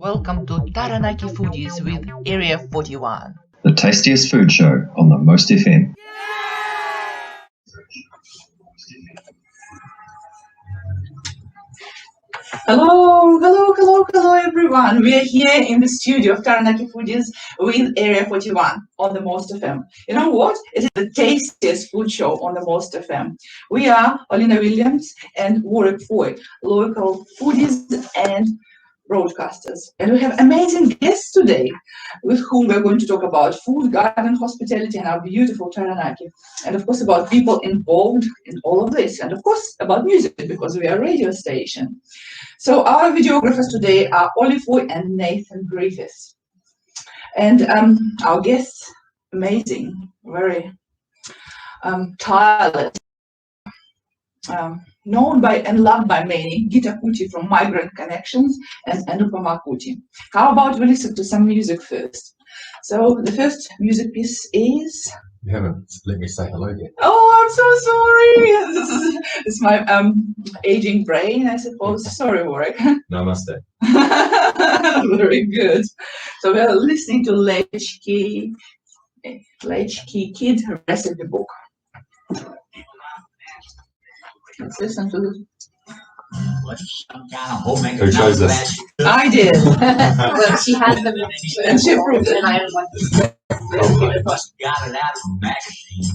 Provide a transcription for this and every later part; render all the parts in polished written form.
Welcome to Taranaki Foodies with Area 41. The tastiest food show on the Most FM. Hello everyone. We are here in the studio of Taranaki Foodies with Area 41 on the Most FM. You know what? It is the tastiest food show on the Most FM. We are Olina Williams and Warwick Foy, local foodies and broadcasters. And we have amazing guests today with whom we're going to talk about food, garden, hospitality, and our beautiful Taranaki. And of course about people involved in all of this. And of course about music, because we are a radio station. So our videographers today are Ollie Foy and Nathan Griffiths. And our guests, amazing, very tireless, known by and loved by many, Geetha from Migrant Connections and Anupama Kutty. How about we listen to some music first? So the first music piece is... You haven't let me say hello yet. Oh, I'm so sorry. This is my aging brain, I suppose. Sorry, Warwick. Namaste. Very good. So we're listening to Latchkey Kid Recipe Book. Let's listen to this. Who chose this? I did. Well, she has them And she approved it. and I was like, Got it out of a magazine.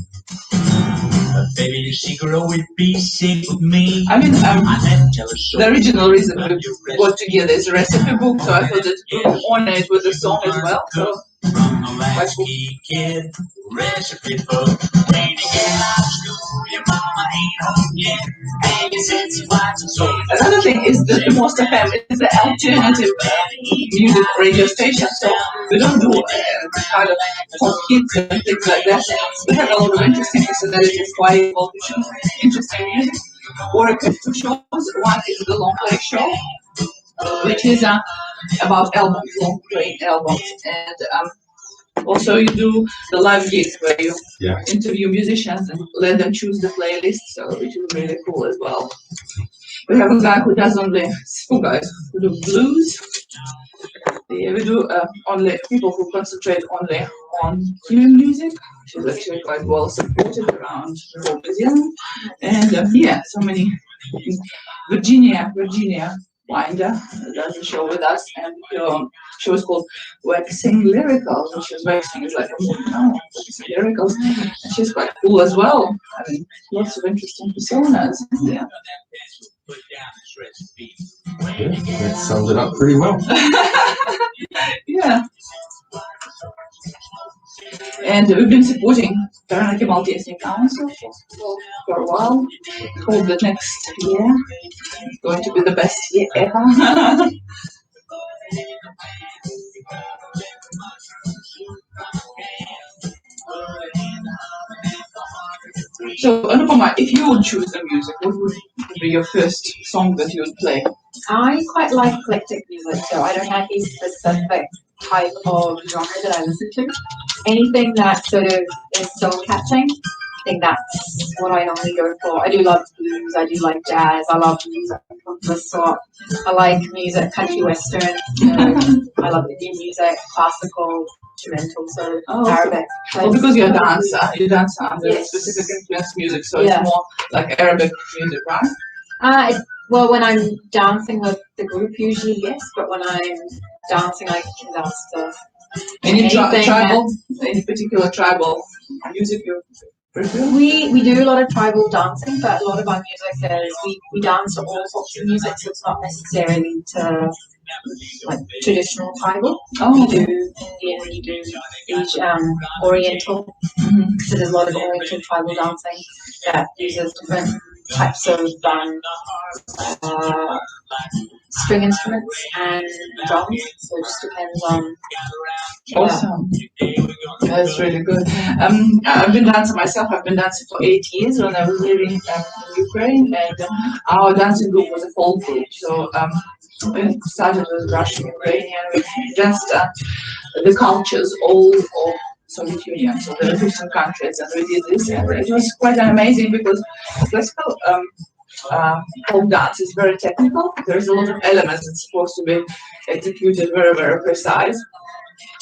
But baby, she could always be safe with me. I mean, I never tell her so. the original reason we got together is a recipe book, so I thought that we would honor it with a song as well. So From the Latchkey Kid recipe book. When you get out of school, your mama ain't home yet. And you said she watches so. another thing is that the Most FM is the alternative music radio station, so we don't do kind of pop hits and things like that. We have a lot of interesting personalities who are able to choose interesting music. Or a two shows. One is the Long Play Show, which is about albums, long playing albums, and also you do the live gigs where you interview musicians and let them choose the playlist, so which is really cool as well. We have a guy who does only two guys who do blues. Yeah, we do only people who concentrate only on hearing music, which is actually quite well supported around the whole New Zealand. And yeah, so many. Virginia Winder does a show with us, and the show is called Waxing Lyricals, which is waxing is like a movie now, waxing lyricals, and she's quite cool as well. I mean, lots of interesting personas. Yeah. Yeah, that summed it up pretty well. Yeah. And we've been supporting Taranaki Multi-Ethnic Council for a while. Hope that next year is going to be the best year ever. So, Anupama, if you would choose the music, what would be your first song that you would play? I quite like eclectic music, so I don't have a specific type of genre that I listen to. Anything that sort of is soul catching, I think that's what I normally go for. I do love blues, I do like jazz, I love music from the sort. I like music, country western, I love Indian music, classical, instrumental, so Arabic. Well, because you're a dancer, you dance under specific influence music, so it's more like Arabic music, right? Well, when I'm dancing with the group, usually yes, but when I'm dancing, I can dance to any particular tribal music you prefer? We do a lot of tribal dancing, but a lot of our music is we dance to all sorts of music, so it's not necessarily to like traditional tribal. Oh, we do Indian, we do Oriental. So there's a lot of Oriental tribal dancing that uses different types of string instruments and drums, so it just depends on. Awesome. That's really good. I've been dancing myself. I've been dancing for 8 years when I was living in Ukraine, and our dancing group was a folk group. So we started with Russian, Ukrainian, we danced the cultures all of Soviet Union, so there are different countries, and we did this, and it was quite amazing because classical folk dance is very technical. There's a lot of elements that's supposed to be executed very, very precise.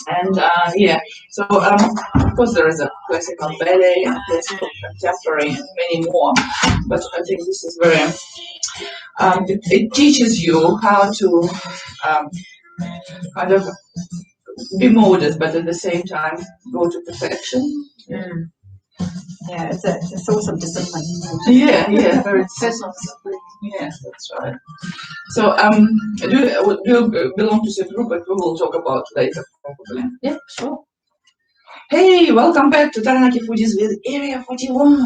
And yeah, so of course there is a classical ballet and classical contemporary and many more. But I think this is very, it teaches you how to kind of be modest, but at the same time go to perfection. Mm. Yeah, it's a source of discipline. Yeah, very personal discipline. Yes, that's right. So, do you belong to the group that we will talk about later, probably? Yeah, sure. Hey, welcome back to Taranaki Foodies with Area 41.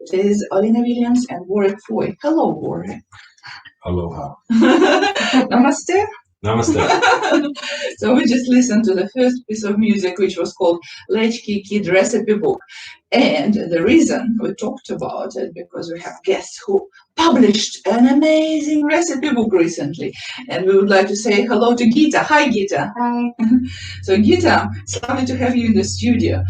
It is Alina Williams and Warwick Foy. Hello, Warwick. Aloha. Namaste. Namaste. So we just listened to the first piece of music, which was called Lechki Kid Recipe Book. And the reason we talked about it, because we have guests who published an amazing recipe book recently. And we would like to say hello to Geetha. Hi, Geetha. Hi. So Geetha, it's lovely to have you in the studio.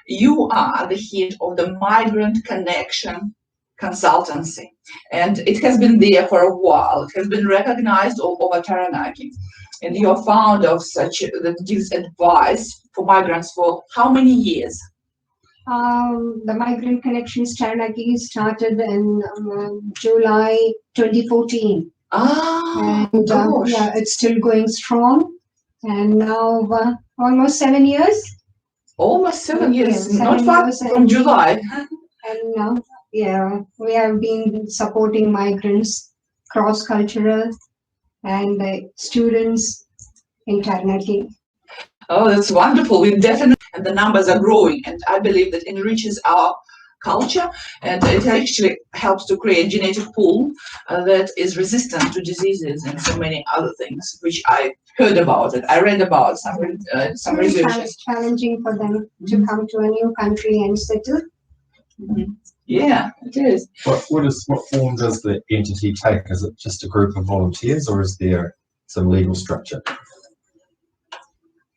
You are the head of the Migrant Connection consultancy, and it has been there for a while. It has been recognized all over Taranaki, and you're founder of such that gives advice for migrants for how many years? The Migrant Connections Taranaki started in July 2014. And gosh. yeah, it's still going strong, and now almost 7 years. Almost 7 years, Yeah, not 7 far years, from and July. And now, yeah, we have been supporting migrants, cross-cultural, and students in Taranaki. Oh, that's wonderful. We definitely, and the numbers are growing, and I believe that enriches our culture, and it actually helps to create genetic pool that is resistant to diseases and so many other things, which I heard about it. I read about some research. It's challenging for them to come to a new country and settle. Mm-hmm. Yeah, it is. What form does the entity take? Is it just a group of volunteers, or is there some legal structure?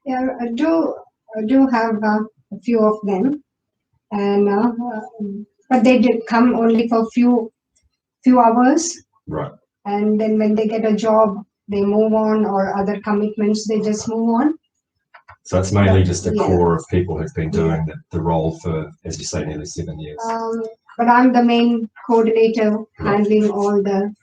Yeah, I do have a few of them, and but they did come only for few hours, Right. and then when they get a job, they move on, or other commitments, they just move on. So it's mainly just a Yeah. core of people who've been doing the role for, as you say, nearly 7 years. But I'm the main coordinator, handling all the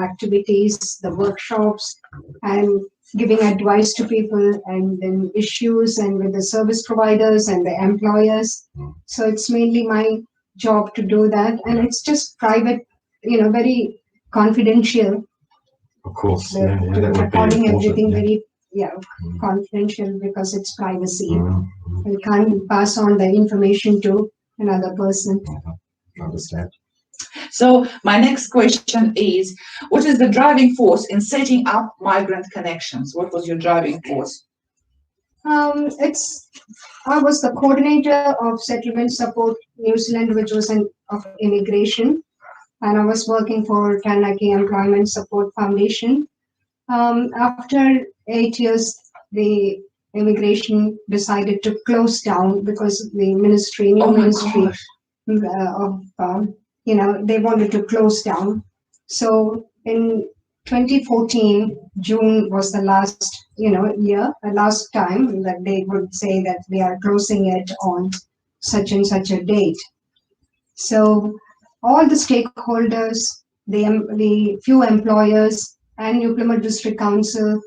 activities, the workshops, and giving advice to people, and then issues, and with the service providers and the employers. So it's mainly my job to do that, and it's just private, very confidential. Of course, that would be Recording everything important. very confidential, because it's privacy. Mm-hmm. We can't pass on the information to another person. I understand. So my next question is, what is the driving force in setting up Migrant Connections? What was your driving force? I was the coordinator of Settlement Support New Zealand, which was of immigration, and I was working for Taranaki Employment Support Foundation. After 8 years, the immigration decided to close down because the ministry, new ministry they wanted to close down. So in 2014, June was the last, last time that they would say that we are closing it on such and such a date. So all the stakeholders, the few employers and New Plymouth District Council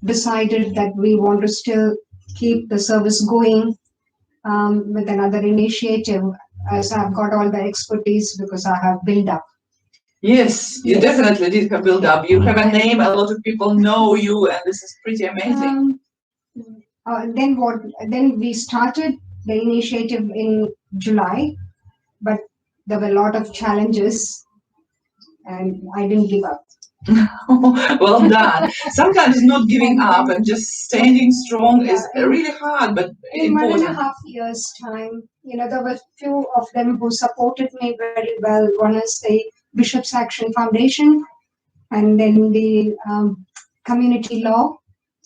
decided that we want to still keep the service going with another initiative, as I've got all the expertise because I have built up. Yes, you definitely did have build up. You have a name, a lot of people know you, and this is pretty amazing. Then we started the initiative in July, but there were a lot of challenges, and I didn't give up. Well done. Sometimes not giving up and just standing strong is really hard, but in important. 1.5 years' time, there were few of them who supported me very well. One is the Bishop's Action Foundation, and then the community law.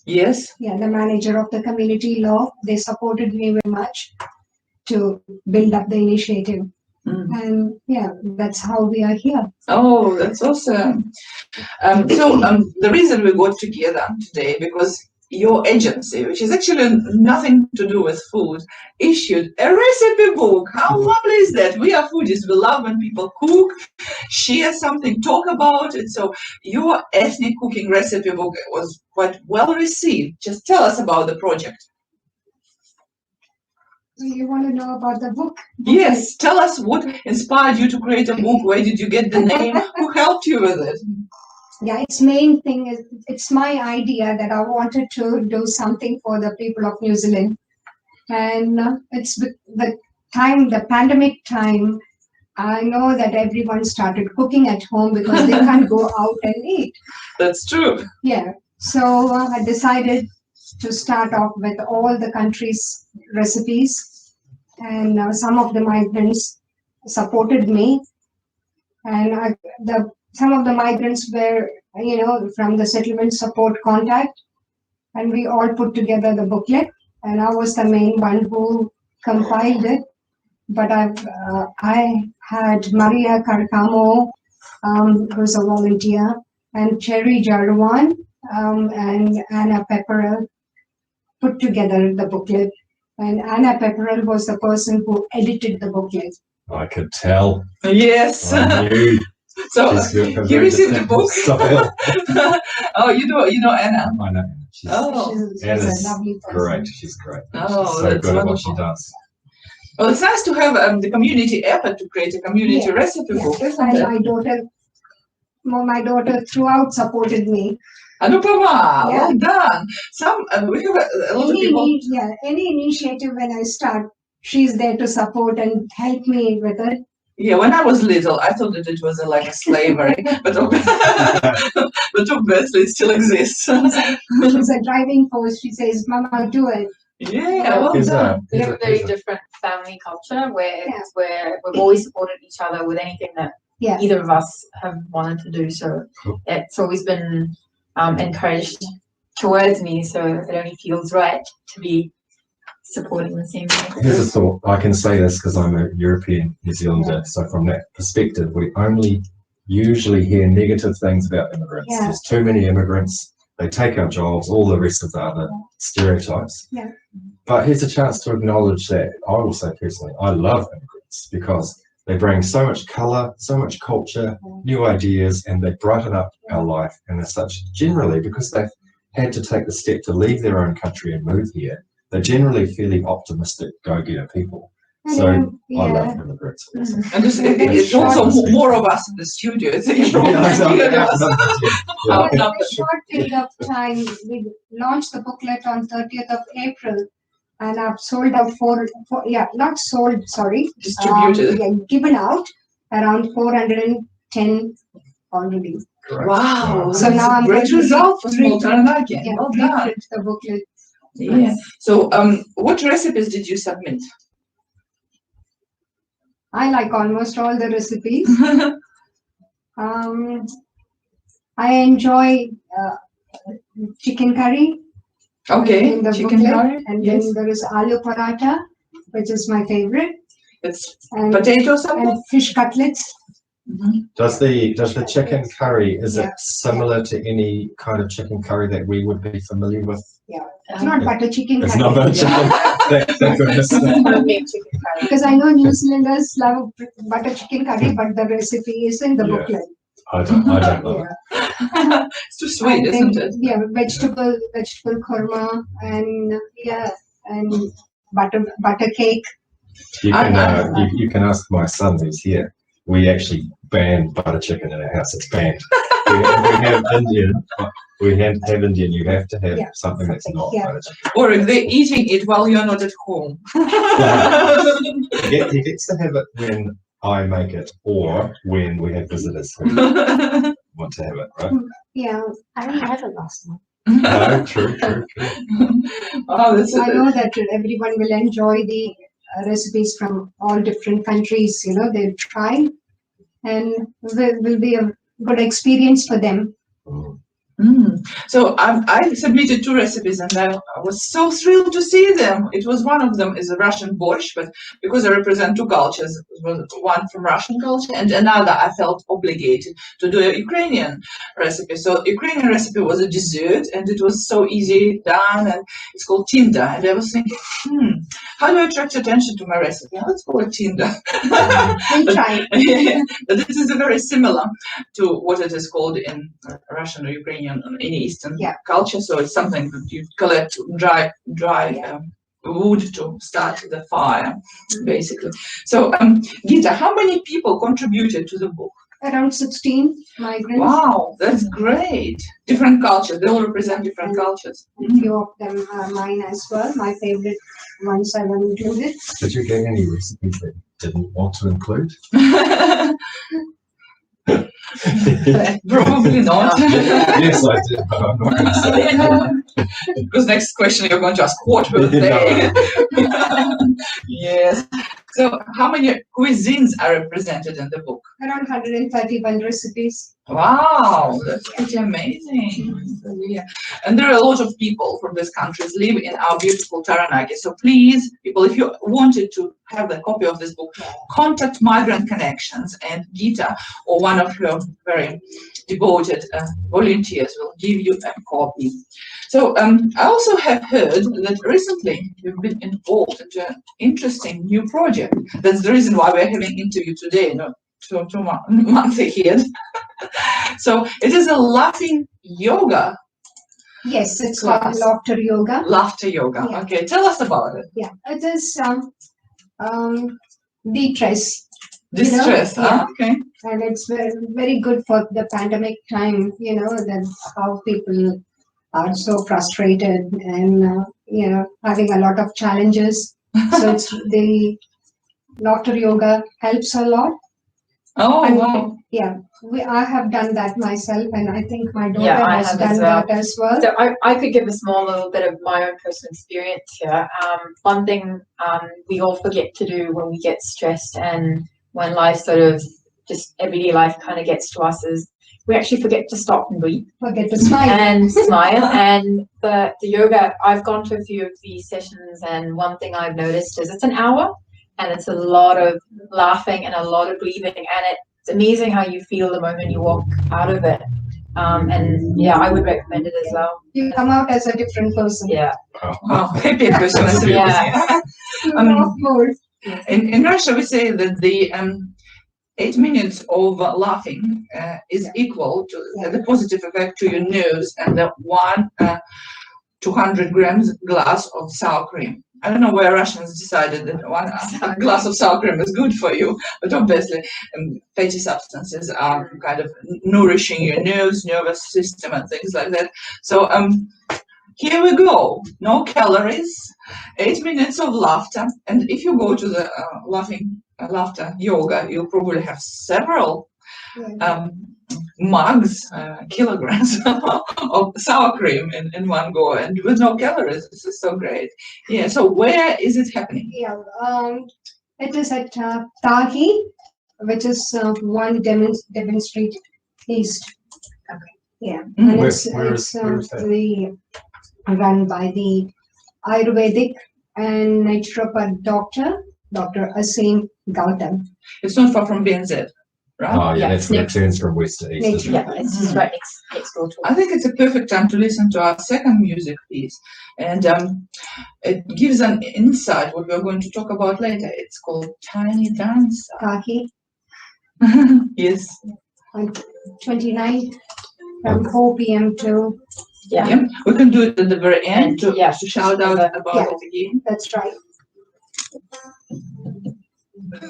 Yes. Yeah, the manager of the community law. They supported me very much to build up the initiative. And yeah, that's how we are here. Oh, that's awesome. The reason we got together today, because your agency, which is actually nothing to do with food, issued a recipe book. How lovely is that? We are foodies. We love when people cook, share something, talk about it. So your ethnic cooking recipe book was quite well received. Just tell us about the project. You want to know about the book? Yes, tell us what inspired you to create a book. Where did you get the name? Who helped you with it? Yeah, its main thing is, it's my idea that I wanted to do something for the people of New Zealand. And it's the time, the pandemic time, I know that everyone started cooking at home because they can't go out and eat. That's true. Yeah, so I decided to start off with all the countries' recipes, and some of the migrants supported me, and some of the migrants were, from the settlement support contact, and we all put together the booklet, and I was the main one who compiled it. But I had Maria Carcamo, who's a volunteer, and Cherry Jarwan, and Anna Pepperell put together the booklet. And Anna Pepperell was the person who edited the booklet. I could tell. Yes. I knew. So you received the book. Style. Oh, you know Anna. I know. She's Anna's a lovely person. great. She's great. Oh, She's so that's good at what she wonderful. does. Well, it's nice to have the community effort to create a community recipe book, isn't And it? my daughter throughout supported me. Anupama, well done. We have a lot of people. Any initiative when I start, she's there to support and help me with it. Yeah, when I was little, I thought that it was like a slavery, but obviously it still exists. She's a driving force. She says, "Mama, do it." Yeah, well done. We have a very different family culture where we've always supported each other with anything that either of us have wanted to do. So it's always been encouraged towards me. So it only feels right to be supporting the same thing. Here's a thought. I can say this because I'm a European New Zealander. So from that perspective, we only usually hear negative things about immigrants. Yeah. There's too many immigrants. They take our jobs, all the rest of the other stereotypes. Yeah. But here's a chance to acknowledge that I will say personally, I love immigrants because they bring so much colour, so much culture, new ideas, and they brighten up our life. And as such, generally, because they've had to take the step to leave their own country and move here, they're generally fairly optimistic, go-getter people. So I love immigrants. And it's also more of us in the studio. It's In a short period of time, we launched the booklet on 30th of April, and I've sold out distributed, given out around 410 already. Correct. Wow, So now I'm great going to result for small Taranaki. Well done. reprint the booklet. Yeah. So, what recipes did you submit? I like almost all the recipes. I enjoy chicken curry. Okay, in the chicken booklet, curry. and Yes. then there is aloo paratha, which is my favorite, It's and, potato something. and fish cutlets. Does the chicken curry, is Yeah. it similar to any kind of chicken curry that we would be familiar with? It's not butter chicken It's curry. not butter chicken. Thank goodness. Because I know New Zealanders love butter chicken curry, but the recipe is in the Yeah. booklet. I don't love it. It's too sweet, And isn't then, it? Yeah, vegetable korma, and and butter cake. You can you can ask my son who's here. We actually ban butter chicken in our house. It's banned. we have Indian. We have Indian. You have to have something that's not butter chicken. Or if they're eating it while you're not at home. He gets to have it when I make it, or when we have visitors who want to have it, right? Yeah, I don't have it last night. No, true. Oh, that's I know that everyone will enjoy the recipes from all different countries. They'll try, and will be a good experience for them. So I submitted 2 recipes, and I was so thrilled to see them. It was one of them is a Russian borscht, but because I represent 2 cultures, it was one from Russian culture, and another I felt obligated to do a Ukrainian recipe. So Ukrainian recipe was a dessert, and it was so easy done, and it's called tinda. And I was thinking, how do I attract attention to my recipe? Let's call it tinda. We'll try. But this is very similar to what it is called in Russian or Ukrainian in Eastern culture. So it's something that you collect dry wood to start the fire, basically. So, Geetha, how many people contributed to the book? Around 16 migrants. Wow, that's great. Different cultures. They all represent different cultures. A few of them are mine as well. My favorite ones I have included. Did you get any recipes that you didn't want to include? Probably not. Yes, I did, but I'm not going to say. Because next question you're going to ask, what will they? Yes. So how many cuisines are represented in the book? Around 131 recipes. Wow, that's pretty amazing. So, yeah. And there are a lot of people from these countries live in our beautiful Taranaki. So please, people, if you wanted to have a copy of this book, contact Migrant Connections, and Geetha or one of her very devoted volunteers will give you a copy. So I also have heard that recently you've been involved in an interesting new project. That's the reason why we're having interview today, not 2 months ahead. So it is a laughing yoga. Yes, it's class. called laughter yoga. Laughter yoga. Yeah. Okay, tell us about it. Yeah, it is de-stress. Distress. Okay. And it's very, very good for the pandemic time, that how people are so frustrated and, having a lot of challenges. So it's the laughter yoga helps a lot. Oh, And wow. yeah, I have done that myself, and I think my daughter Yeah, I has have done as well. that as well. So I could give a small little bit of my own personal experience here. One thing we all forget to do when we get stressed and when life sort of just everyday life kind of gets to us is we actually forget to stop and breathe. Forget to smile. And smile. And the yoga, I've gone to a few of these sessions, and one thing I've noticed is it's an hour and it's a lot of laughing and a lot of breathing, and it's amazing how you feel the moment you walk out of it. And yeah, I would recommend it as well. You come out as a different person. Yeah. Wow, happy person. Yeah. Of course. In Russia, we say that the 8 minutes of laughing is equal to the positive effect to your nerves and the 200 grams glass of sour cream. I don't know where Russians decided that one glass of sour cream is good for you, but obviously fatty substances are kind of nourishing your nerves, nervous system, and things like that. So here we go. No calories, 8 minutes of laughter, and if you go to the laughter yoga, you'll probably have several mugs, kilograms of sour cream in one go, and with no calories. This is so great. Yeah. So where is it happening? Yeah, it is at Tahi, which is one Devon Street East. Okay. Yeah, Mm. and Where it's is that? run by the Ayurvedic and naturopath Dr. Asim Gautam. It's not far from BNZ, right? Oh, yeah, Yeah, that's where it next- turns from west to east. Isn't it? Yeah, it's just right next door to I think it's a perfect time to listen to our second music piece, and it gives an insight what we're going to talk about later. It's called Tiny Dance. Tahi Yes. on 29th from 4 p.m. to, Yeah. Yeah. We can do it at the very end And, to, yeah, to shout out about yeah. it again. that's right.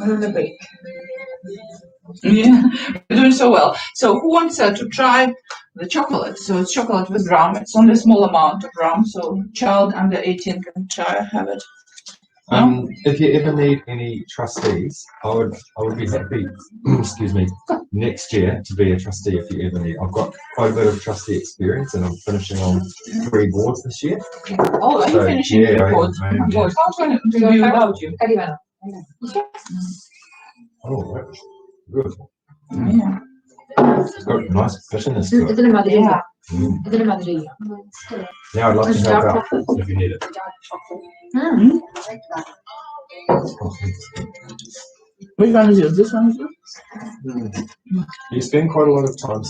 on the break. Yeah, we're doing so well. So who wants to try the chocolate? So it's chocolate with rum. It's only a small amount of rum, so child under 18 can try have it. If you ever need any trustees, I would be happy, excuse me, next year to be a trustee if you ever need. I've got quite a bit of trustee experience, and I'm finishing on 3 boards this year. Oh, are you So, finishing yeah, your I report? am, yeah. Good. How's going to be about you? Oh, right. Good. Yeah. It's got a nice bitterness to it. Isn't it Madrid? Yeah. Mm. Isn't it Madrid? Yeah, I'd love to It's help dark out chocolate. if you need it. Mm. Which one is yours? This one is yours? You spend quite a lot of time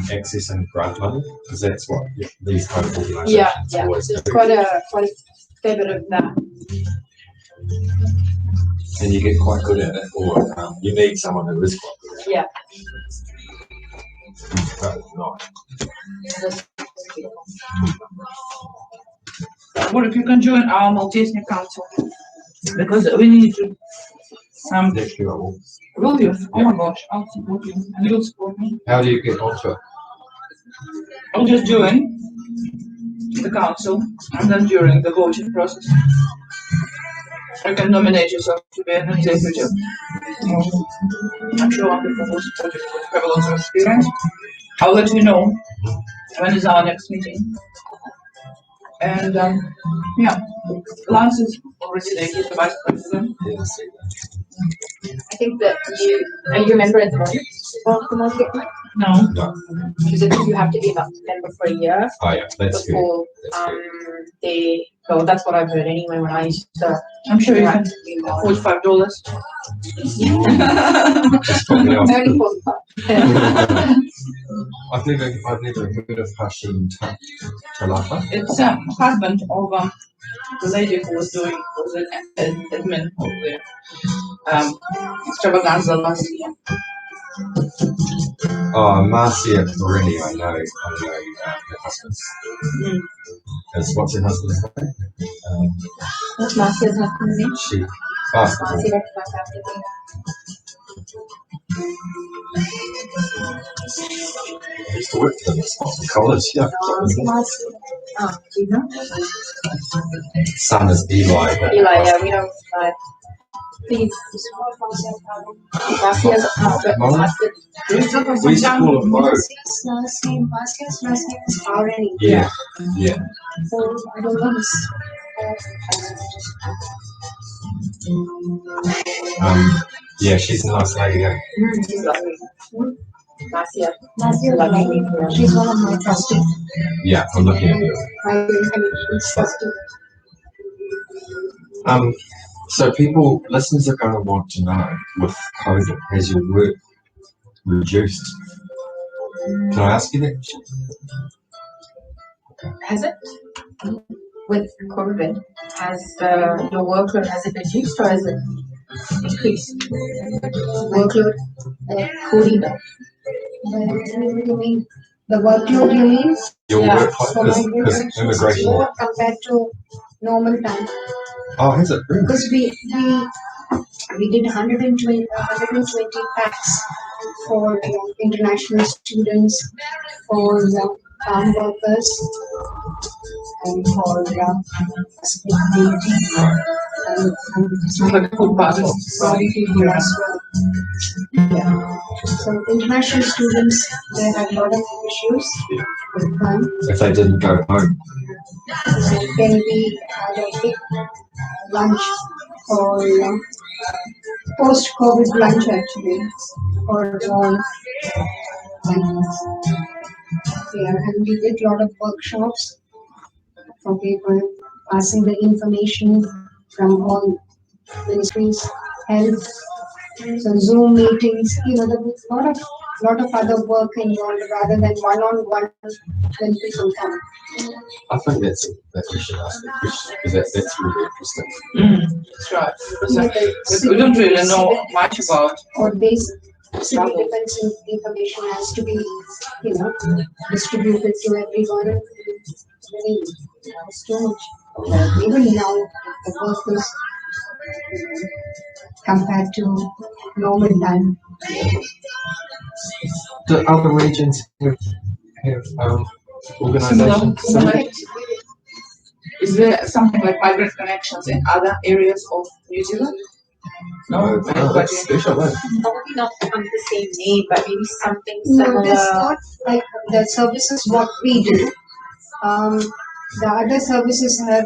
accessing grant money because that's what these kind of organisations Yeah. always There's do. quite a fair bit of that. And you get quite good at it, or you need someone who is quite good at it. Yeah. But not. What if you can join our multi-ethnic council? Because we need to. Next year I will. Will you? Oh my gosh, I'll support you. And you'll support me. How do you get onto it? I'll just join the council and then during the voting process, you can nominate yourself to be an executive. I'm sure other people will support you because you have a lot of experience. I'll let you know when is our next meeting. And yeah, Lance is already there, he's the vice president. Yes. I think that are you a member at the moment of the market? No. No. Because I think you have to be a member for a year Oh yeah, that's good. before That's good. they go. That's what I've heard anyway when I used to. I'm sure you can interact with them. afford $5. Just put me off. Only for the I've never heard of Hashin Talapa. It's husband of the lady who was an admin of the extravaganza last year. Oh, Marcia Perini, I know her husband. What's her husband's name? What's Marcia's husband's name? She passed away. Marcia, that's fantastic. I used to work for them at Spartan College, yeah. Geetha? Son is Eli. but- Eli, yeah, we don't. Please. Marcia's Mom? We used to call them both. Marcia's last name is Taranaki. Yeah, yeah. So I don't know. Yeah, she's a nice lady. Yeah. She's lovely. Marcia. Marcia, Lovely. she's one of my trusted. Yeah, I'm looking at it. She's trusted. So listeners are going to want to know, with COVID, has your work reduced? Can I ask you that question? Has it? With COVID, has your workload, has it reduced or has it increased? Workload, coding. What do you mean? The workload you mean? Your Yeah, work, For because migrants, immigration. more compared to normal time. Oh, has it really? Because we did 120 packs for international students, for farm workers, and for hospitality, and Like a food parcel. sorry people as well. Yeah. So international students, they have a lot of issues with time. If they didn't go home. Then we had a big lunch for post-COVID lunch actually for and we did a lot of workshops for people, passing the information from all ministries, health, so Zoom meetings. There was a lot of other work involved rather than one-on-one when people come. I think that we should ask the question because that's really interesting. That's right. Because we don't really know much about. Or this civil defense information has to be, distributed to everyone. It's too much. Even now, the work is compared to normal time. Do other regions have organisations? Similar. Is there something like migrant connections in other areas of New Zealand? No, that's special. Isn't it? Probably not under the same name, but maybe something No, similar. that's not like the services what we do. The other services have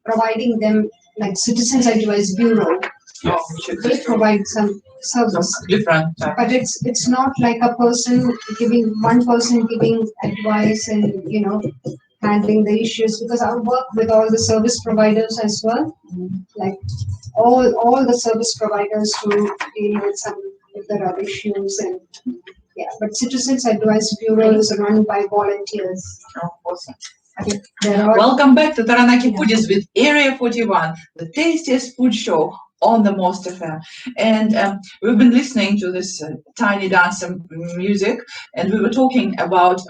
providing them like Citizens Advice Bureau. Oh, we should They provide some service. different. But it's not like a person giving one person giving advice and handling the issues, because I work with all the service providers as well, like all the service providers who deal with some if there are issues and but Citizens Advice Bureau is run by volunteers. Oh, awesome. Okay. Welcome back to Taranaki Foodies with Area 41, the tastiest food show on the Most FM. And we've been listening to this tiny dance music, and we were talking about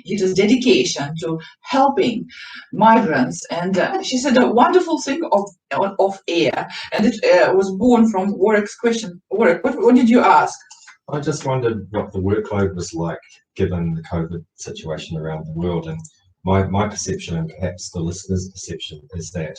Geetha's dedication to helping migrants. And she said a wonderful thing of air, and it was born from Warwick's question. Warwick, what did you ask? I just wondered what the workload was like given the COVID situation around the world, and my perception, and perhaps the listeners' perception, is that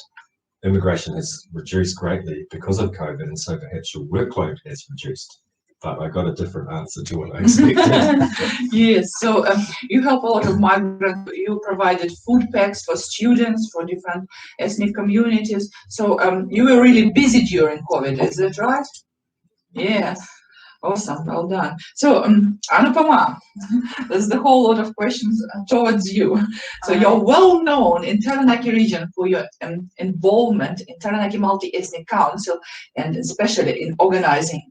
immigration has reduced greatly because of COVID, and so perhaps your workload has reduced. But I got a different answer to what I expected. Yes, so you help a lot of migrants. You provided food packs for students, for different ethnic communities. So you were really busy during COVID, is that right? Yeah. Awesome, well done. So, Anupama, there's a whole lot of questions towards you. So, you're well known in Taranaki region for your involvement in Taranaki Multi-Ethnic Council, and especially in organizing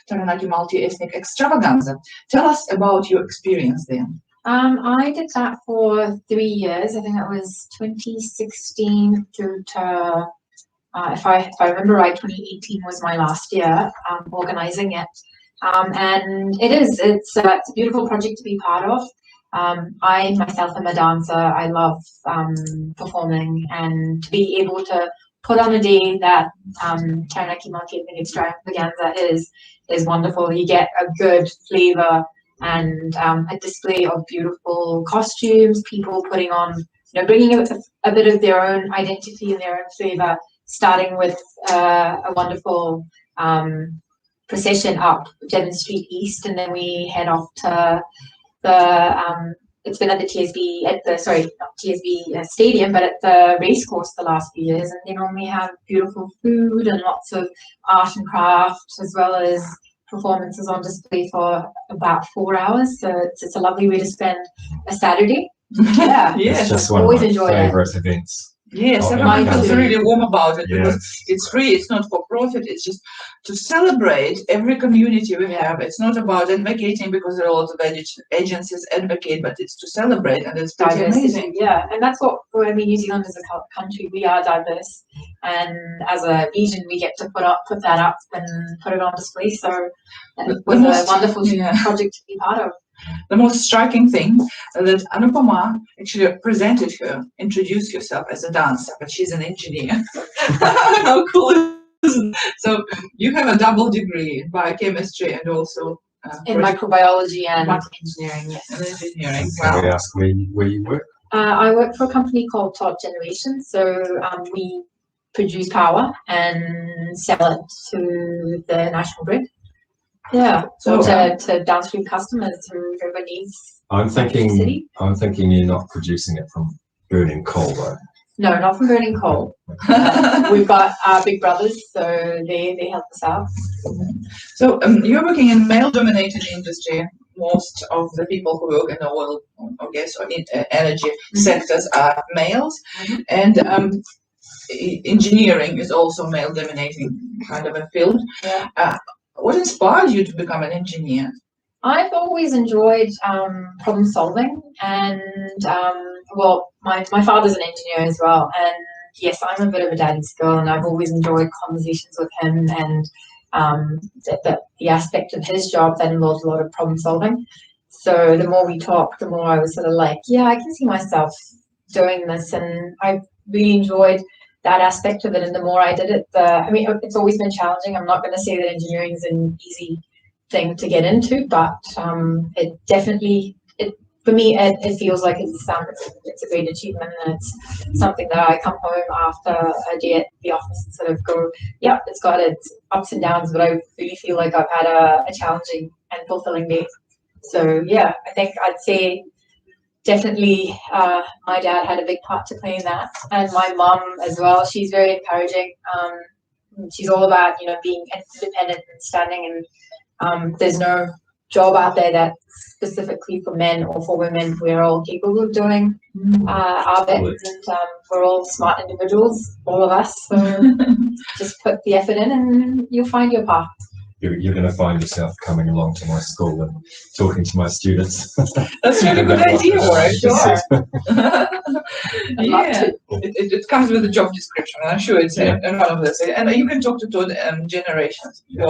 Taranaki Multi-Ethnic Extravaganza. Tell us about your experience there. I did that for 3 years. I think that was 2016 through to, if I remember right, 2018 was my last year organizing it. And it's a beautiful project to be part of. I myself am a dancer. I love performing, and to be able to put on a day that Taranaki Multi-Ethnic Extravaganza is wonderful. You get a good flavor and a display of beautiful costumes, people putting on, bringing a bit of their own identity and their own flavor, starting with a wonderful procession up Devon Street East, and then we head off to the it's been at the TSB not TSB stadium, but at the racecourse the last few years, and we have beautiful food and lots of art and craft, as well as performances on display for about 4 hours. So it's a lovely way to spend a Saturday. Yeah, It's just one always of my enjoy favorite events. Yes, everyone feels really warm about it because it's free, it's not for profit, it's just to celebrate every community we have. It's not about advocating, because there are a lot of agencies advocate, but it's to celebrate, and it's pretty amazing. Yeah, and that's what, New Zealand is a country, we are diverse, and as a region we get to put that up and put it on display, so it was a wonderful project to be part of. The most striking thing that Anupama actually introduced herself as a dancer, but she's an engineer. How cool is it? So you have a double degree in biochemistry and also in microbiology and engineering. Yes. And engineering. Can we ask where you work? I work for a company called Top Generation. So we produce power and sell it to the national grid. Yeah, so to downstream customers whoever needs. I'm thinking you're not producing it from burning coal, though. No, not from burning coal. We've got our big brothers, so they help us out. So you're working in male-dominated industry. Most of the people who work in the oil, or gas, or energy sectors are males, and engineering is also male-dominating kind of a field. Yeah. What inspired you to become an engineer? I've always enjoyed problem solving, and my father's an engineer as well, and yes, I'm a bit of a daddy's girl, and I've always enjoyed conversations with him, and the aspect of his job that involves a lot of problem solving. So the more we talked, the more I was sort of like, yeah, I can see myself doing this, and I really enjoyed that aspect of it, and the more I did it, it's always been challenging. I'm not going to say that engineering is an easy thing to get into, but it definitely, for me, it feels like it's a great achievement, and it's something that I come home after a day at the office and sort of go, yeah, it's got its ups and downs, but I really feel like I've had a challenging and fulfilling day. So yeah, I think I'd say definitely my dad had a big part to play in that, and my mom as well. She's very encouraging. she's all about, you know, being independent and standing, and there's no job out there that's specifically for men or for women. We're all capable of doing our bit, and we're all smart individuals, all of us. So just put the effort in, and you'll find your path. You're going to find yourself coming along to my school and talking to my students. That's really good idea, Warren. Sure. Yeah, it comes with the job description. I'm sure it's in one of this. And you can talk to two generations. Yeah.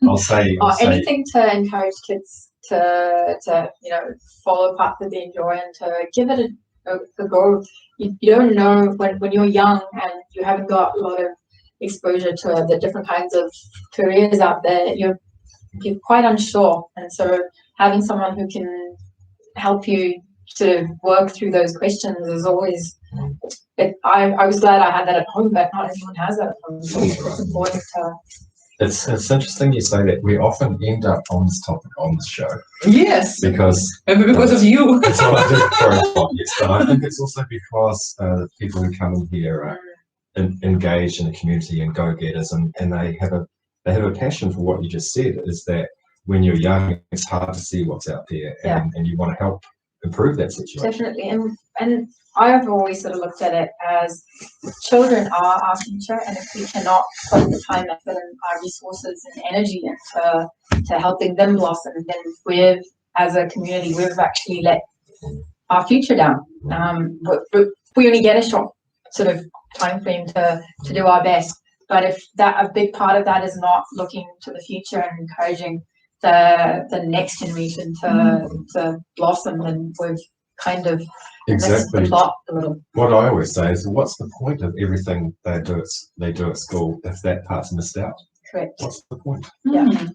I'll say anything to encourage kids to you know, follow a path that they enjoy and to give it a go. You don't know when you're young and you haven't got a lot of exposure to the different kinds of careers out there, you're quite unsure, and so having someone who can help you to work through those questions is always I was glad I had that at home, but not everyone has that at home, so it's important to. It's interesting you say that. We often end up on this topic on the show. Yes, because of you. That's what I did for a podcast, but I think it's also because the people who come in here are engaged in the community and go-getters, and they have a passion for what you just said. Is that when you're young, it's hard to see what's out there, and you want to help improve that situation. Definitely, and I've always sort of looked at it as children are our future, and if we cannot put the time, effort, and our resources and energy into helping them blossom, then as a community, we've actually let our future down. We only get a short sort of time frame to do our best, but if a big part of that is not looking to the future and encouraging the next generation to blossom, then we've kind of missed the plot a little. What I always say is, what's the point of everything they do at school if that part's missed out? Correct. What's the point? Yeah.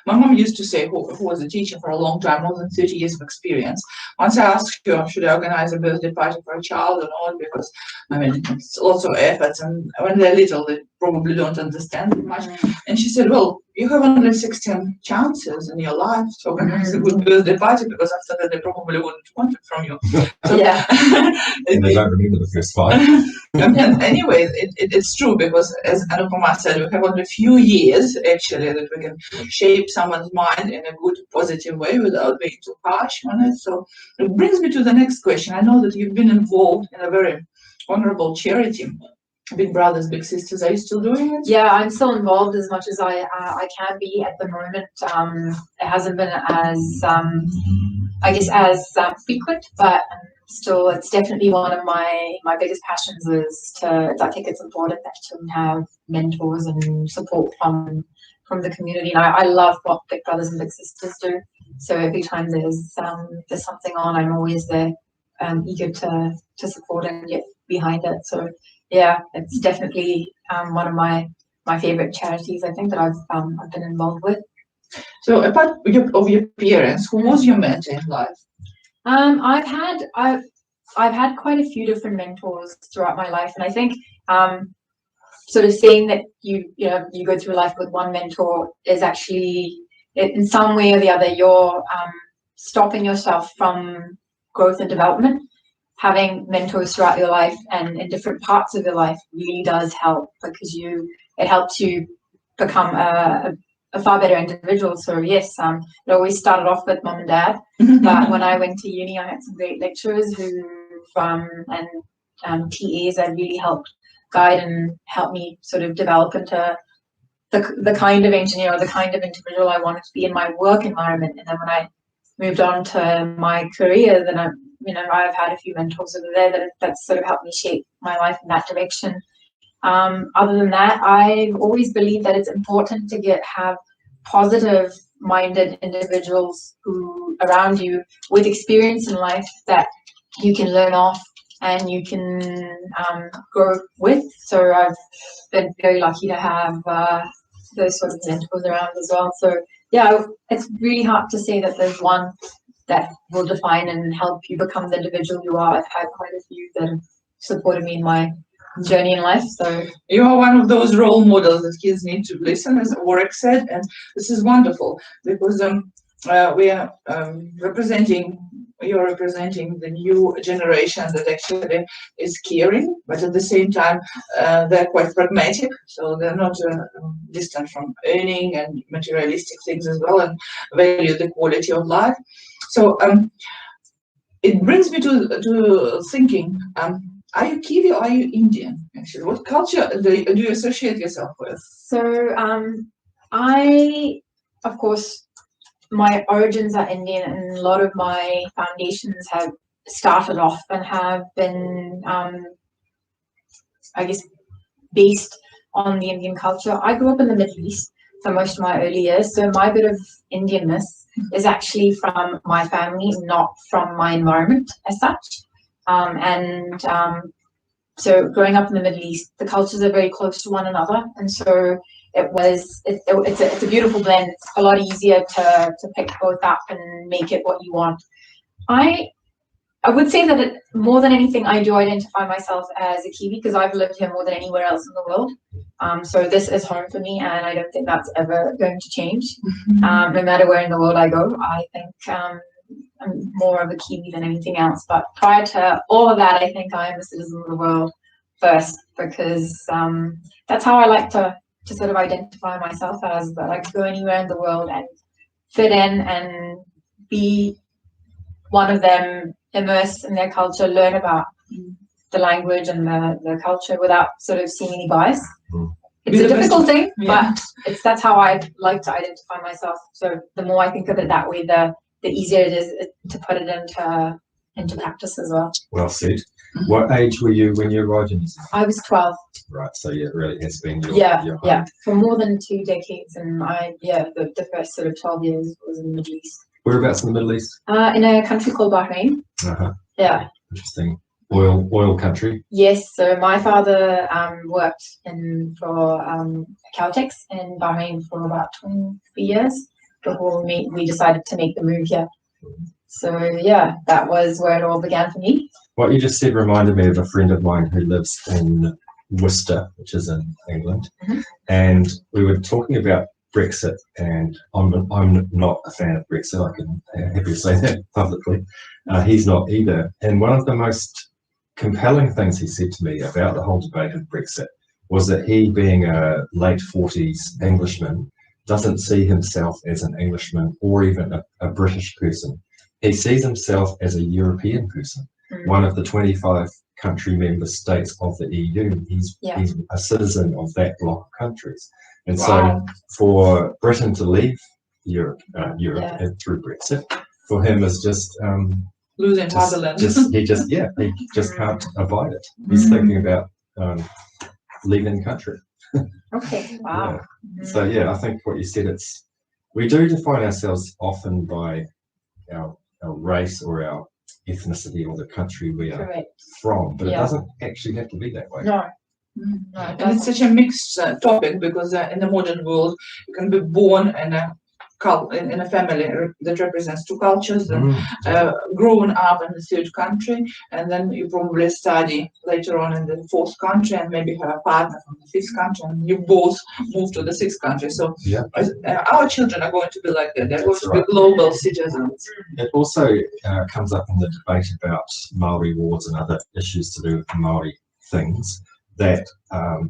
My mom used to say, who was a teacher for a long time, more than 30 years of experience. Once I asked her, should I organize a birthday party for a child or not? Because, I mean, it's also efforts, and when they're little, they probably don't understand it much. And she said, well, you have only 16 chances in your life to organize a good birthday party, because after that, they probably wouldn't want it from you. So, and they don't remember the first 5. And anyway, it's true, because as Anupama said, we have only a few years actually that we can shape someone's mind in a good, positive way without being too harsh on it. So it brings me to the next question. I know that you've been involved in a very honorable charity, Big Brothers Big Sisters. Are you still doing it? Yeah, I'm still involved as much as I can be at the moment. It hasn't been as I guess as frequent, but still, it's definitely one of my biggest passions. I think it's important that children have mentors and support from the community. And I love what Big Brothers and Big Sisters do. So every time there's something on, I'm always there, eager to support and get behind it. So yeah, it's definitely one of my favorite charities, I think, that I've been involved with. So apart of your parents, who was your mentor in life? I've had quite a few different mentors throughout my life, and I think sort of saying that you go through life with one mentor is actually, in some way or the other, you're stopping yourself from growth and development. Having mentors throughout your life and in different parts of your life really does help, because it helps you become a far better individual. So yes, it always started off with mom and dad, but when I went to uni, I had some great lecturers and TAs that really helped guide and help me sort of develop into the kind of engineer or the kind of individual I wanted to be in my work environment. And then when I moved on to my career, then I've had a few mentors over there that sort of helped me shape my life in that direction. Other than that, I've always believed that it's important to have positive-minded individuals around you with experience in life that you can learn off and you can grow with. So I've been very lucky to have those sort of mentors around as well. So yeah, it's really hard to say that there's one that will define and help you become the individual you are. I've had quite a few that have supported me in my journey in life. So you are one of those role models that kids need to listen, as Warwick said, and this is wonderful, because we are representing you're representing the new generation that actually is caring, but at the same time they're quite pragmatic, so they're not distant from earning and materialistic things as well, and value the quality of life. So it brings me to thinking, are you Kiwi or are you Indian? Actually, what culture do you associate yourself with? So I, of course, my origins are Indian, and a lot of my foundations have started off and have been, I guess, based on the Indian culture. I grew up in the Middle East for most of my early years, so my bit of Indianness is actually from my family, not from my environment as such. So growing up in the Middle East, the cultures are very close to one another, and so it's a beautiful blend. It's a lot easier to pick both up and make it what you want. I would say that more than anything, I do identify myself as a Kiwi because I've lived here more than anywhere else in the world. So this is home for me, and I don't think that's ever going to change. No matter where in the world I go, I think I'm more of a Kiwi than anything else. But prior to all of that, I think I am a citizen of the world first, because that's how I like to sort of identify myself as. That I like to go anywhere in the world and fit in and be one of them, immerse in their culture, learn about the language and the culture without sort of seeing any bias. It's a difficult thing, but that's how I like to identify myself. So the more I think of it that way, the easier it is to put it into practice as well. Well said. What age were you when you arrived in New Zealand? I was 12. Right, so yeah, it really has been your home. For more than 2 decades, and the first sort of 12 years was in the Middle East. Whereabouts in the Middle East? In a country called Bahrain. Yeah. Interesting. Oil country. Yes. So my father worked for Caltex in Bahrain for about 23 years before we decided to make the move here. So yeah, that was where it all began for me. What you just said reminded me of a friend of mine who lives in Worcester, which is in England, and we were talking about Brexit, and I'm not a fan of Brexit. I can happily say that publicly. He's not either. And one of the most compelling things he said to me about the whole debate of Brexit was that he, being a late 40s Englishman, doesn't see himself as an Englishman or even a British person. He sees himself as a European person, one of the 25 country member states of the EU. He's a citizen of that block of countries. And so for Britain to leave Europe through Brexit, for him is just losing fatherland. He just can't abide it. He's thinking about leaving the country. Okay. Wow. So I think what you said, we do define ourselves often by our race or our ethnicity or the country we are from, but it doesn't actually have to be that way. No. And it's such a mixed topic, because in the modern world you can be born in a family that represents two cultures, and grown up in the third country, and then you probably study later on in the fourth country and maybe have a partner from the fifth country, and you both move to the sixth country. So our children are going to be like that. They're going to be global citizens. It also comes up in the debate about Maori wards and other issues to do with Maori things. That,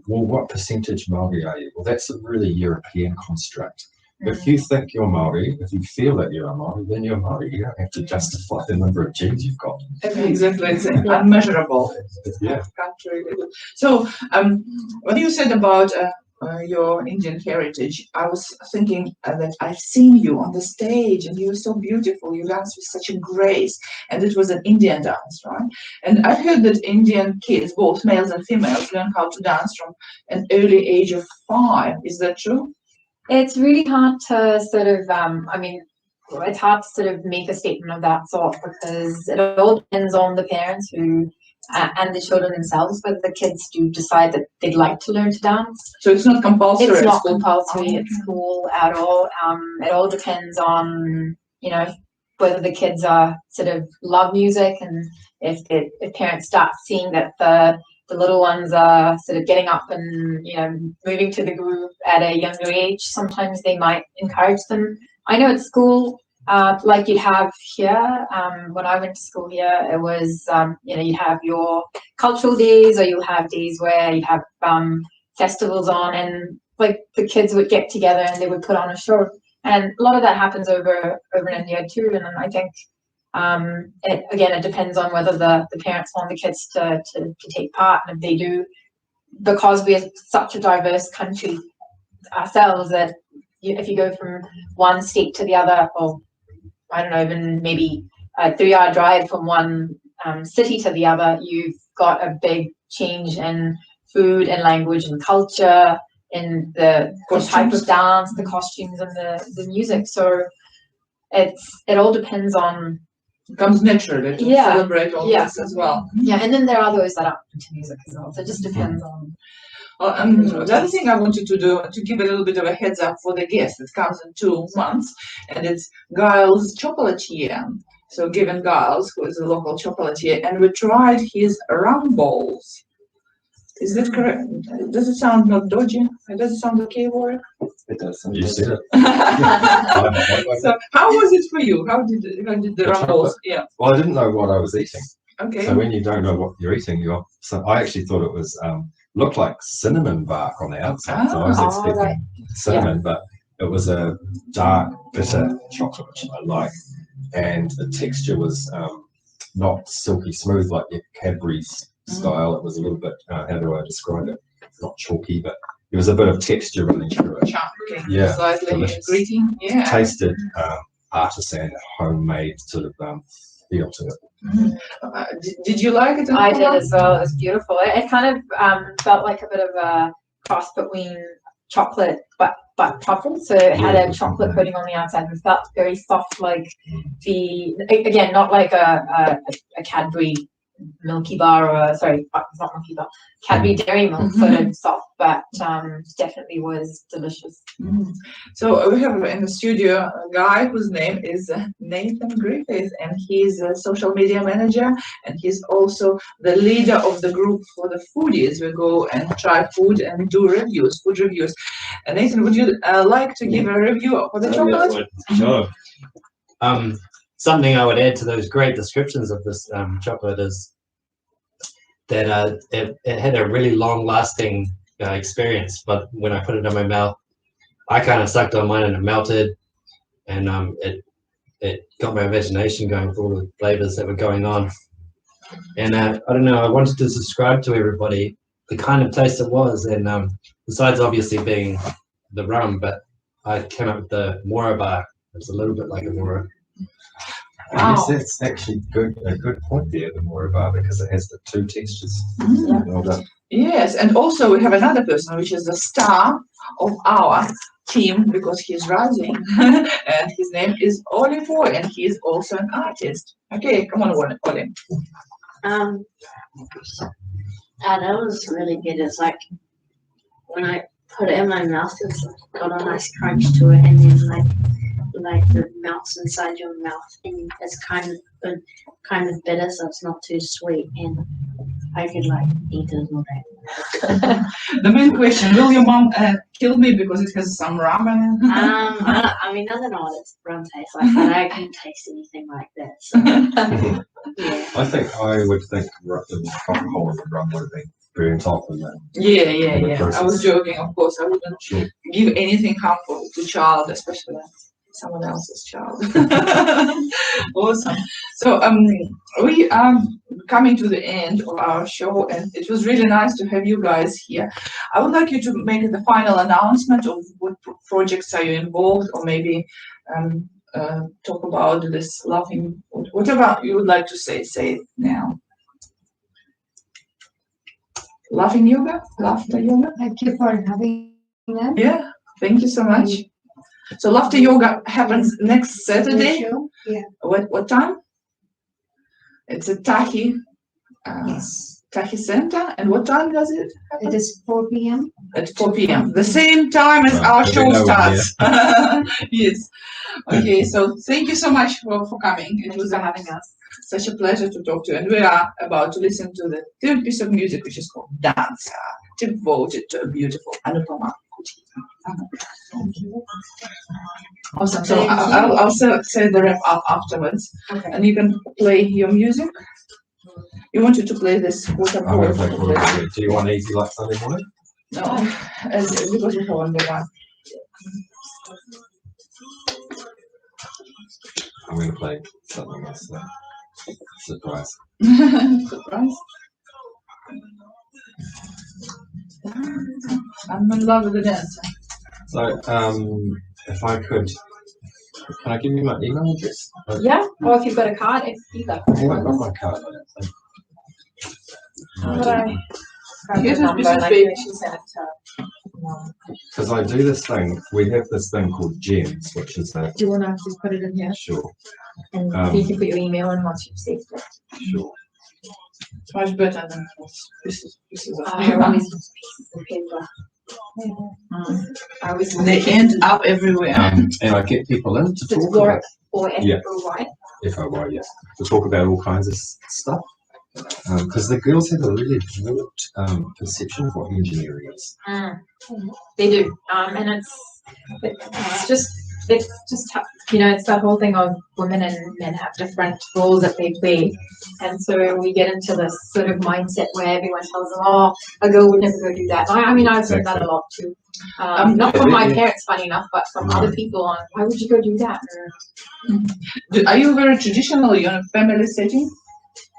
what percentage Maori are you? Well, that's a really European construct. If you think you're Maori, if you feel that you're a Maori, then you're Maori. You don't have to justify the number of genes you've got. Exactly, it's unmeasurable. Country. So, what you said about your Indian heritage, I was thinking that I've seen you on the stage, and you were so beautiful. You danced with such a grace, and it was an Indian dance, right? And I've heard that Indian kids, both males and females, learn how to dance from an early age of 5. Is that true? It's really hard to sort of, it's hard to sort of make a statement of that sort, because it all depends on the parents who and the children themselves, whether the kids do decide that they'd like to learn to dance. So it's not compulsory. It's not compulsory at school at all. It all depends on, whether the kids are sort of love music, and if parents start seeing that the little ones are sort of getting up and moving to the groove at a younger age, sometimes they might encourage them. I know at school like you'd have here, when I went to school here, it was, you know, you have your cultural days, or you'll have days where you have festivals on, and like the kids would get together and they would put on a show. And a lot of that happens over in India too. And I think it depends on whether the parents want the kids to take part, and if they do, because we're such a diverse country ourselves, that if you go from one state to the other, or I don't know, even maybe a 3-hour drive from one city to the other, you've got a big change in food and language and culture, in the type of dance, the costumes, and the music. So it all depends on. It comes naturally to celebrate all this as well. Yeah, and then there are those that are into music as well. So it just depends on. Well, the other thing I wanted to do, to give a little bit of a heads up for the guest, it comes in 2 months, and it's Giles Chocolatier. So Given Giles, who is a local chocolatier, and we tried his rum balls. Is that correct? Does it sound not dodgy? Does it sound okay, Warwick? It does. You said it. So how was it for you? How did the rum balls? Yeah. Well, I didn't know what I was eating. Okay. So when you don't know what you're eating, so I actually thought it was looked like cinnamon bark on the outside. So I was expecting cinnamon, but it was a dark, bitter chocolate, which I like, and the texture was not silky smooth like your Cadbury's style. It was a little bit, how do I describe it? Not chalky, but there was a bit of texture running through it. Okay. Yeah, Slightly greeting. Yeah. Tasted artisan, homemade sort of feel to it. Did you like it? I did as well. It was beautiful. It kind of felt like a bit of a cross between chocolate but truffle. So it had a chocolate coating on the outside. It felt very soft, like again, not like a Cadbury Milky Bar, or sorry, it's not Milky Bar, Cadbury Dairy Milk, sort of soft, but definitely was delicious. So we have in the studio a guy whose name is Nathan Griffith, and he's a social media manager, and he's also the leader of the group for the foodies. We go and try food and do reviews, food reviews. And Nathan, would you like to give a review for the chocolate? Sure. Something I would add to those great descriptions of this chocolate is that it had a really long-lasting experience. But when I put it in my mouth, I kind of sucked on mine and it melted, and it got my imagination going for all the flavors that were going on. And I don't know, I wanted to describe to everybody the kind of taste it was, and besides obviously being the rum, but I came up with the Mora bar. It's a little bit like a Mora. Yes, that's actually a good point there, the Mora bar, because it has the 2 textures. Well done. Yes, and also we have another person, which is the star of our team, because he's rising, and his name is Oli Foy, and he is also an artist. Okay, come on, Oli. That was really good. It's like when I put it in my mouth, it's got a nice crunch to it, and then like it melts inside your mouth, and it's kind of good, kind of bitter, so it's not too sweet, and I could like eat it all day. The main question: will your mom kill me because it has some ramen? I mean, I don't know what rum tastes like, but I can't taste anything like that. So, yeah. I would think the alcohol of the rum would have been burnt off in that. Yeah. I was joking, of course. I wouldn't give anything harmful to child, especially someone else's child. Awesome. So we are coming to the end of our show, and it was really nice to have you guys here. I would like you to make the final announcement of what projects are you involved, or maybe talk about this laughing, whatever you would like to say it now. Laughing yoga, laughter yoga. Thank you for having us. Yeah, thank you so much. So laughter yoga happens next Saturday. Yeah. What time? It's at Tahi Center. And what time does it happen? It is 4 p.m. At 4 p.m. The same time as our show starts. Yes. Okay, so thank you so much for coming. It was having us. Such a pleasure to talk to you. And we are about to listen to the third piece of music, which is called Dancer, devoted to a beautiful Anupama Kutty. Awesome. So I'll say the wrap up afterwards, Okay. and you can play your music. You wanted to play this water I'm going to polo. play for you. Do you want easy like Sunday morning? No, because we have only one. I'm going to play something else. Surprise. Surprise. I'm in love with the dance. So, if I could, can I give you my email address? Yeah, or if you've got a card, it's either. I haven't got my card. I don't think. But I grab Here's your a number piece of and I paper. can actually send it to her. Because I do this thing, we have this thing called GEMS, which is a, Do you want to just put it in here? sure, And you can put your email in once you've saved it. sure. It's much better than pieces of I always use pieces of paper. I always They end up everywhere. And I get people in to It's talk work about, or Yeah. FOY. FOY, yes, to talk about all kinds of stuff. Because the girls have a really warped perception of what engineering is. They do, and it's just you know, it's that whole thing of women and men have different roles that they play, and so we get into this sort of mindset where everyone tells them, "Oh, a girl would never go do that." I mean, I've heard that a lot too. Not from my parents, funny enough, but from other people on why would you go do that? Are you very traditional? You're in a family setting?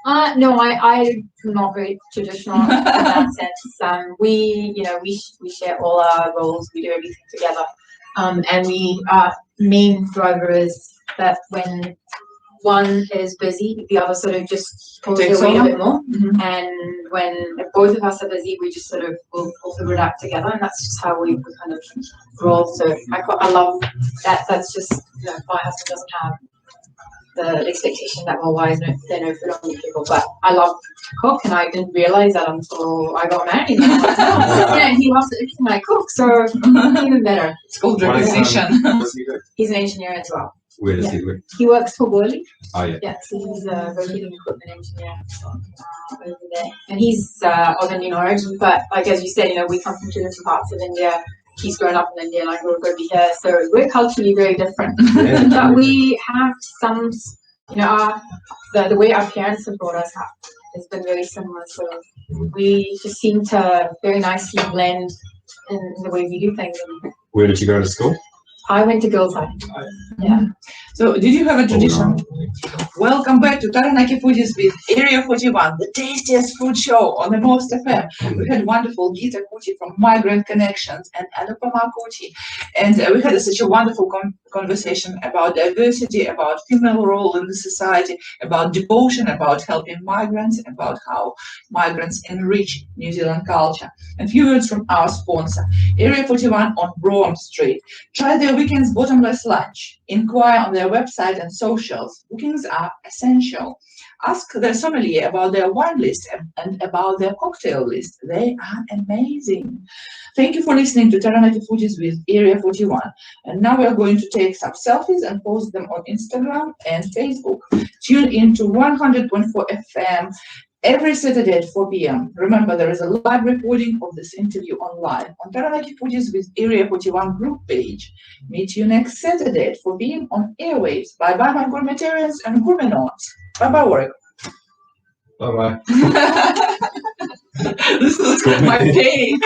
No, I'm not very traditional in that sense. We share all our roles. We do everything together. And main driver is that when one is busy, the other sort of just pulls their weight a bit more. And if both of us are busy, we just sort of we'll figure it out together, and that's just how we kind of roll. So I love that. That's just, you know, my husband doesn't have the expectation that, well, why is there no food on the table? But I love to cook, and I didn't realize that until I got married. Yeah, he loves everything I cook, so even better. It's called recognition. He's an engineer as well. Where does he work? He works for Burley. Oh, yeah. Yeah, so he's a rotating equipment engineer over there. And he's of Indian origin, but like as you said, you know, we come from two different parts of India. He's grown up in India, and I grew up over here, so we're culturally very different. Yeah. But we have some, you know, the way our parents have brought us up has been very similar. So we just seem to very nicely blend in the way we do things. Where did you go to school? I went to Girls High. Yeah. So, did you have a tradition? Welcome back to Taranaki Foodies with Area 41, the tastiest food show on the Most FM. We had wonderful Geetha from Migrant Connections and Anupama Kutty, and we had such a wonderful conversation about diversity, about female role in the society, about devotion, about helping migrants, about how migrants enrich New Zealand culture. And few words from our sponsor, Area 41 on Brougham Street. Try their weekend's bottomless lunch. Inquire on their website and socials. Bookings are essential. Ask their sommelier about their wine list and about their cocktail list. They are amazing. Thank you for listening to Taranaki Foodies with Area 41. And now we are going to take some selfies and post them on Instagram and Facebook. Tune in to 100.4 FM every Saturday at 4 p.m. Remember, there is a live recording of this interview online on Taranaki Foodies with Area 41 group page. Meet you next Saturday at 4 p.m. on airwaves. Bye-bye, my gourmetarians and gourmetanauts. Bye-bye, work. Bye-bye. This is my pain.